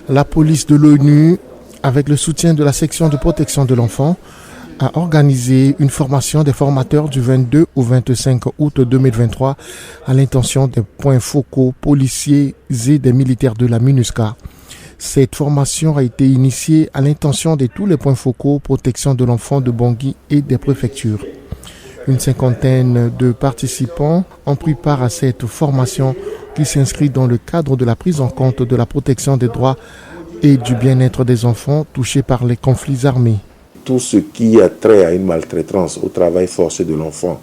La police de l'ONU, avec le soutien de la section de protection de l'enfant, a organisé une formation des formateurs du 22 au 25 août 2023 à l'intention des points focaux policiers et des militaires de la MINUSCA. Cette formation a été initiée à l'intention de tous les points focaux protection de l'enfant de Bangui et des préfectures. Une cinquantaine de participants ont pris part à cette formation qui s'inscrit dans le cadre de la prise en compte de la protection des droits et du bien-être des enfants touchés par les conflits armés. Tout ce qui a trait à une maltraitance, au travail forcé de l'enfant,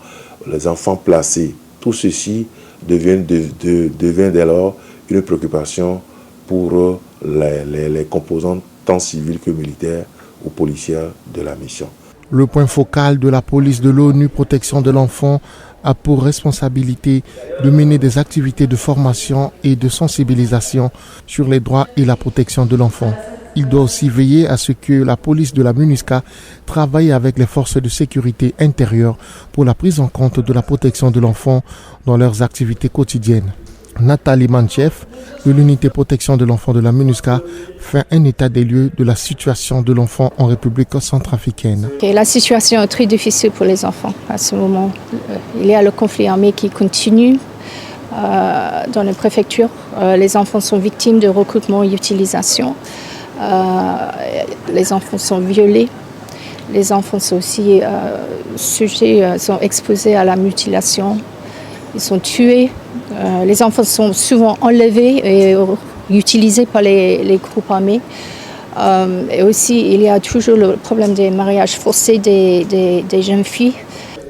les enfants placés, tout ceci devient dès lors une préoccupation pour les composants tant civiles que militaires ou policières de la mission. Le point focal de la police de l'ONU Protection de l'enfant a pour responsabilité de mener des activités de formation et de sensibilisation sur les droits et la protection de l'enfant. Il doit aussi veiller à ce que la police de la MINUSCA travaille avec les forces de sécurité intérieure pour la prise en compte de la protection de l'enfant dans leurs activités quotidiennes. Nathalie Manchef, de l'unité protection de l'enfant de la MINUSCA, fait un état des lieux de la situation de l'enfant en République centrafricaine. La situation est très difficile pour les enfants à ce moment. Il y a le conflit armé qui continue dans les préfectures. Les enfants sont victimes de recrutement et d'utilisation. Les enfants sont violés. Les enfants sont aussi sont exposés à la mutilation. Ils sont tués. Les enfants sont souvent enlevés et utilisés par les groupes armés. Et aussi, il y a toujours le problème des mariages forcés des jeunes filles.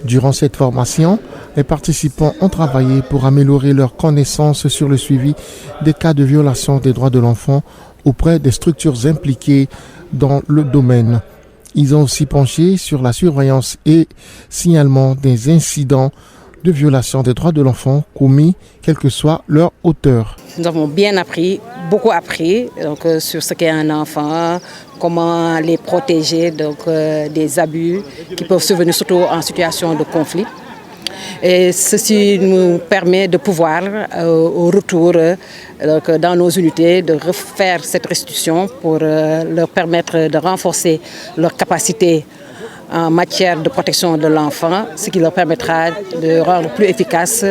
Durant cette formation, les participants ont travaillé pour améliorer leurs connaissances sur le suivi des cas de violation des droits de l'enfant auprès des structures impliquées dans le domaine. Ils ont aussi penché sur la surveillance et signalement des incidents de violation des droits de l'enfant commis, quelle que soit leur auteur. Nous avons bien appris, beaucoup appris sur ce qu'est un enfant, comment les protéger des abus qui peuvent survenir surtout en situation de conflit. Et ceci nous permet de pouvoir, au retour dans nos unités, de refaire cette restitution pour leur permettre de renforcer leur capacité en matière de protection de l'enfant, ce qui leur permettra de rendre plus efficace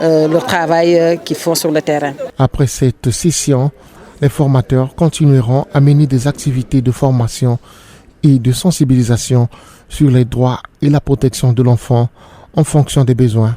le travail qu'ils font sur le terrain. Après cette session, les formateurs continueront à mener des activités de formation et de sensibilisation sur les droits et la protection de l'enfant en fonction des besoins.